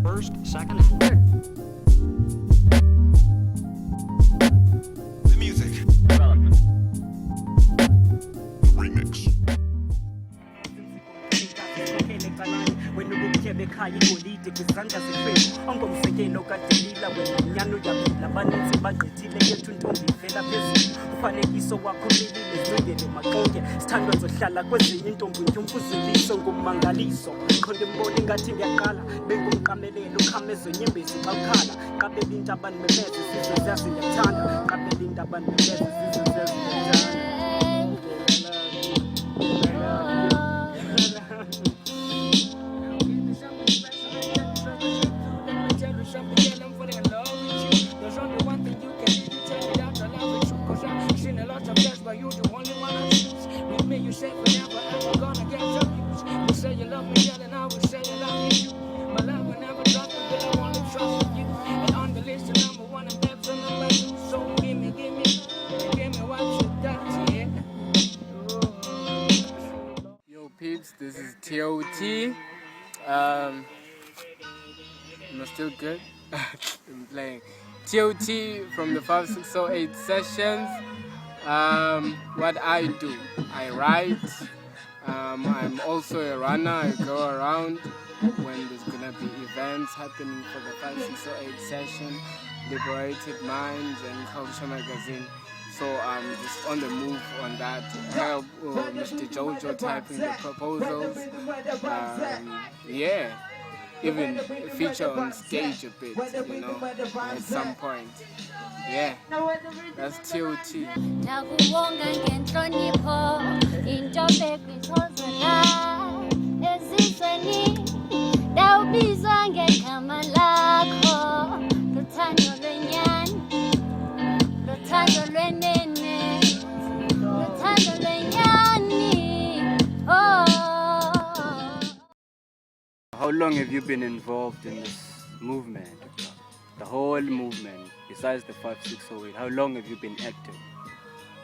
first, second, and third. The music. Development. Remix. wena ubutyebe ekhaya igolide kwizandla zekhwebu ongomsekelo kadelila wena unyano uyabila abaninzi bagqithile yethu ntombi ivela phezulu ufanekiso wakho milile zingele maqonke sithandwa zohlala kwezinye intombi ntyumfuziliso ngummangaliso khonde mbona ingathi ngiyaqala bengumqamelelo ukhamezonyembezi bawukhala qabela intabani memeze sizwe zazi ngiyathanda qabela intabani memeze sizwe zazi ngiyathanda. You the only one I choose. With me, you say forever, ever gonna get your views. You say you love me, yeah, then I will say I love you. My love will never drop you, but I want to trust you. And on the list, you're number one, and that's the number two. So give me what you got, yeah. Yo, peeps, this is TOT. I'm still good. I'm playing TOT from the 5608 sessions. What I do, I write. I'm also a runner. I go around when there's gonna be events happening for the 5608 session, Liberated Minds and Culture Magazine. So I'm just on the move on that. Help Mr. Jojo typing the proposals. Yeah, even feature on stage a bit, you know, at some point. Yeah, that's TOT. Nakubonga ngenhlonipho into bekwithozola ezizweni dawubizwa ngegama lakho luthando lwenyani luthando lwenene luthando lwenyani. How long have you been involved in this movement? The whole movement, besides the 5608, how long have you been active?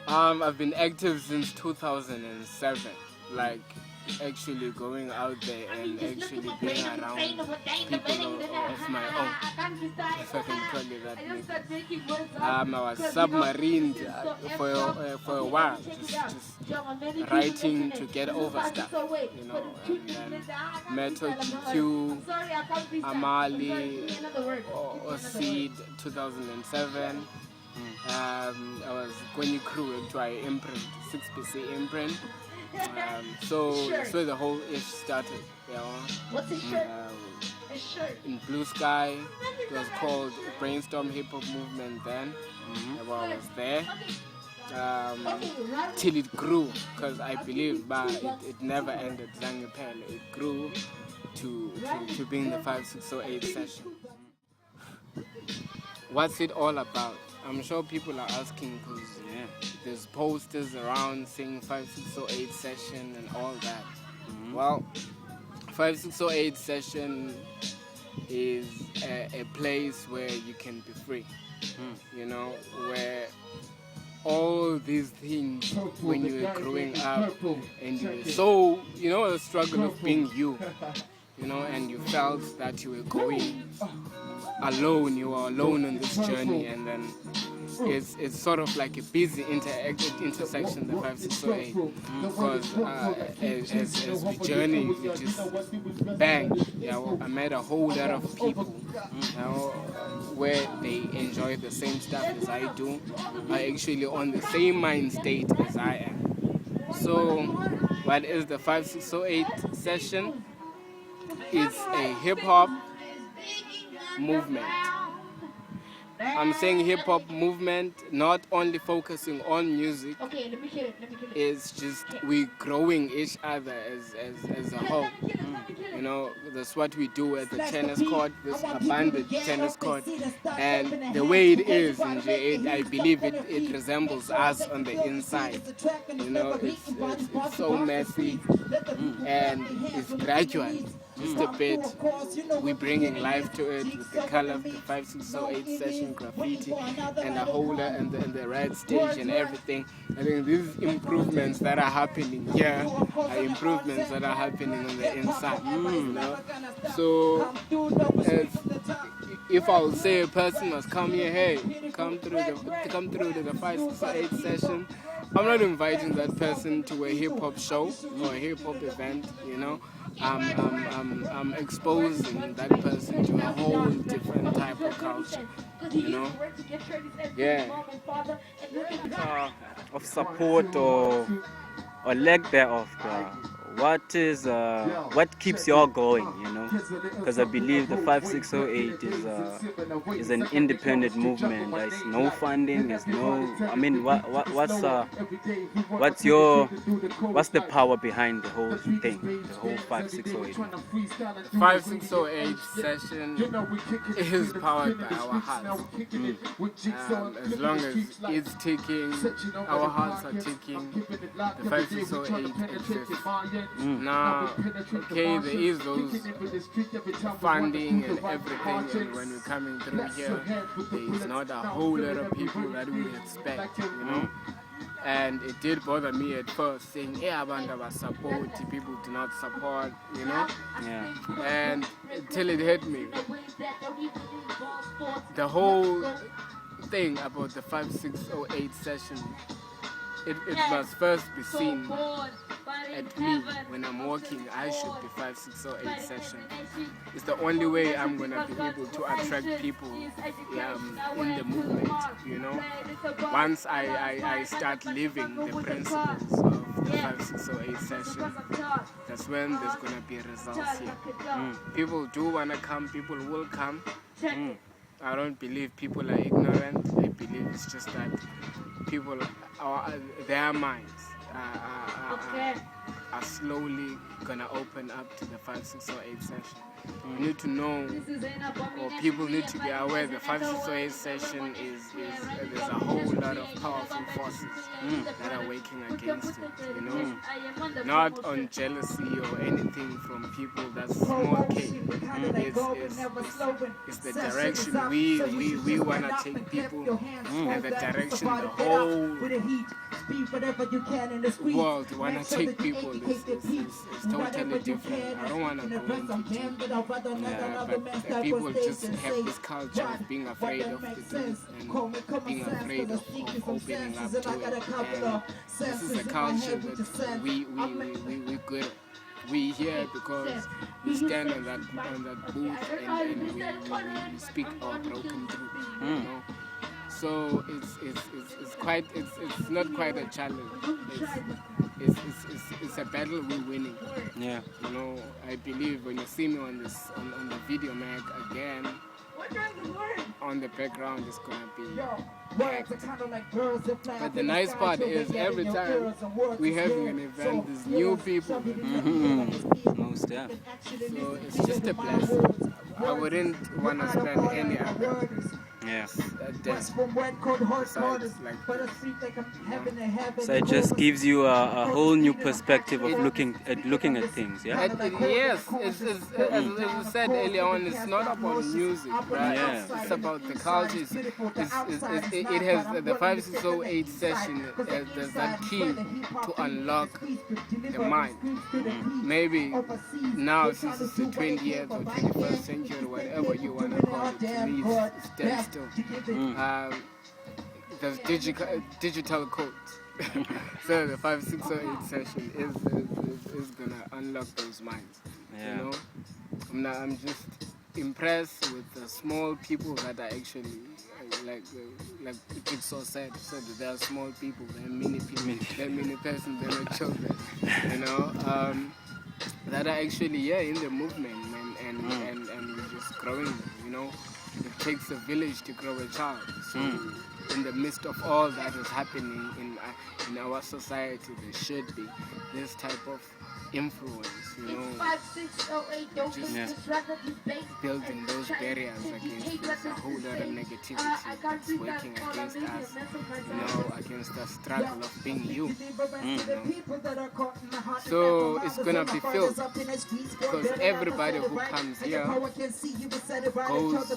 I've been active since 2007, like actually going out there and actually being around people of my own, if I can call it that way. I was submarined for a while, just writing to get over stuff, you know, and then Metal GQ, Amali, Seed 2007. I was Kwenye Crew to I imprint, 6PC imprint. So that's where the whole ish started, you know. In Blue Sky, it was called Brainstorm Hip Hop Movement then, while I was there. Till it grew, because I believe but it never ended. It grew to being the 5608 session. What's it all about? I'm sure people are asking because there's posters around saying 5608 session and all that. Well, 5608 session is a place where you can be free, you know, where all these things when you were growing up and you were so, you know, the struggle of being you know, and you felt that you were going alone, you were alone on this journey, and then it's sort of like a busy intersection, the 5608, because as we journey, we just bang, you know, I met a whole lot of people, you know, where they enjoy the same stuff as I do, are actually on the same mind state as I am. So what is the 5608 session? It's a hip-hop movement. I'm saying hip-hop movement, not only focusing on music. It's just we growing each other as a whole. You know, that's what we do at the tennis court, this abandoned tennis court. And the way it is, I believe it resembles us on the inside. You know, it's so messy and it's gradual. just a bit. We're bringing life to it with the color of the 5608 session graffiti and the holder and the red stage and everything. I think these improvements that are happening here are improvements that are happening on the inside. You know? So if I'll say a person must come here, hey, come through to the 568 session, I'm not inviting that person to a hip hop show or a hip hop event, you know. I'm exposing that person to a whole different type of culture, you know. Yeah. Of support or lack thereof, what keeps you all going, you know? Because I believe the 5608 is an independent movement. There's no funding, there's no, I mean, what's the power behind the whole thing, the whole 5608? 5608 session is powered by our hearts. As long as it's ticking, our hearts are ticking, the 5608 exists. Now, okay, there is those funding and everything, and when we're coming through here, there is not a whole lot of people that we expect, you know. And it did bother me at first, saying, hey, Abanda support, people do not support, you know. Yeah. And until it hit me, the whole thing about the 5608 session, it must first be seen at me when I'm walking. I should be 5608 session. It's the only way I'm gonna be able to attract people in the movement, you know. Once I start living the principles of the 5608 session, that's when there's gonna be results here. People do wanna come, people will come. I don't believe people are ignorant. I believe it's just that people, their minds are slowly gonna open up to the 5608 session. You need to know, or people need to be aware, the 5608 session there's a whole lot of powerful forces that are working against it, you know. Not on jealousy or anything from people, that's small K. It's the direction we want to take people, and the direction the whole world want to take people is totally different. I don't want to go into detail. But people just have this culture of being afraid of the truth and being afraid of opening up to it. And this is a culture that we good at. We here because we stand on that booth and we speak our broken truth. You know? So it's not quite a challenge. It's a battle we're winning. Yeah. You know, I believe when you see me on the video mag again, on the background is gonna be packed. But the nice part is every time we're having an event, there's new people. Most deaf. So it's just a blessing. I wouldn't want to spend any other day besides like this. So it just gives you a whole new perspective of looking at things, yeah? Yes, it's as we said earlier on, it's not about music, right? Yeah. It's about the culture. It has the 5608 session. There's that key to unlock the mind. Maybe now, since it's the 20th or 21st century, whatever you want to call it, to me it's dead still. There's digital codes. So the 5608 session is gonna unlock those minds. Yeah. You know, I'm just impressed with the small people that are actually like Jigsaw said that there are small people, there are many people, there are many persons, there are children. You know, that are actually in the movement and we're just growing. You know, it takes a village to grow a child. So in the midst of all that is happening in our society, there should be this type of influence, just Yeah. building those barriers against us, a whole lot of negativity that's working against us, against the struggle of being you. So it's gonna be filled because everybody who comes here goes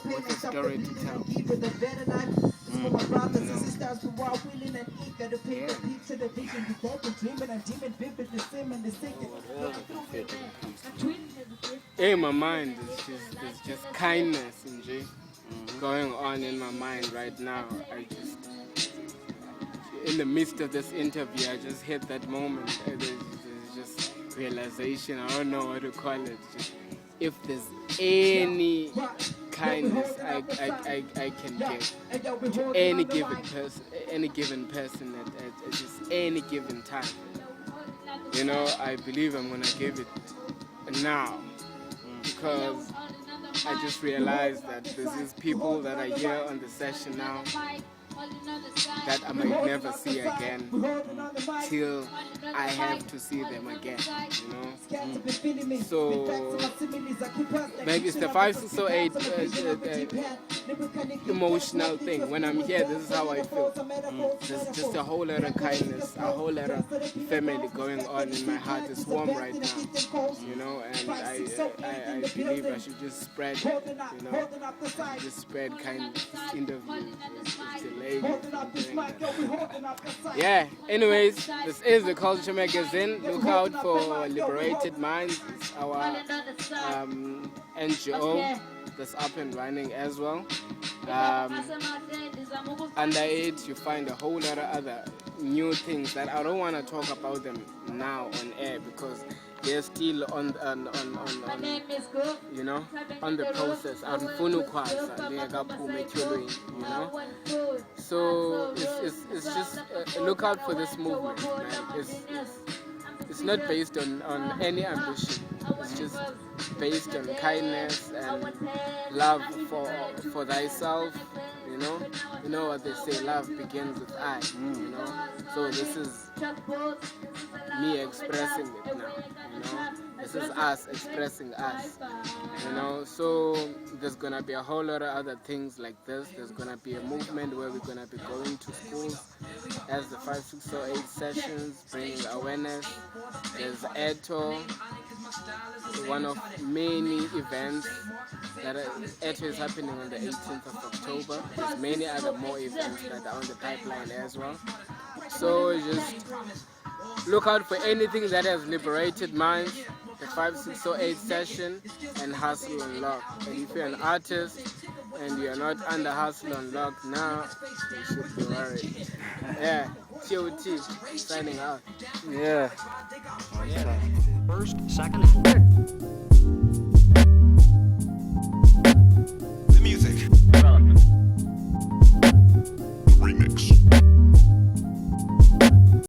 with a story to tell. In my mind, there's just kindness and going on in my mind right now. In the midst of this interview, I just hit that moment. There's just realization. I don't know what to call it. Just, if there's any kindness I can give to any given person at just any given time, I believe I'm gonna give it now, because I just realized that there's these people that are here on the session now that I might never see again till I have to see them again, So maybe it's the 568 emotional thing. When I'm here, this is how I feel. There's just a whole lot of kindness, a whole lot of family going on in my heart. It's warm right now, and I believe I should just spread, just spread kindness. This interview is delayed. Yeah, anyways, this is the Culture Magazine. Look out for Liberated Minds. It's our NGO that's up and running as well. Under it, you find a whole lot of other new things that I don't want to talk about them now on air because they're still on the process. So it's just look out for this movement, man. It's not based on any ambition. It's just based on kindness and love for thyself. You know what they say, love begins with I. So this is me expressing it now. This is us expressing us. So there's gonna be a whole lot of other things like this. There's gonna be a movement where we're gonna be going to schools as the 5608 sessions, bringing awareness. There's ETO, one of many events that ETO is happening on the 18th of October. There's many other more events that are on the pipeline as well. So just look out for anything that has liberated minds, the 5608 session, and Hustle and Lock. And if you're an artist and you're not under Hustle and Lock now, you should be worried. Yeah, TOT, signing out. Yeah. First, second, and third.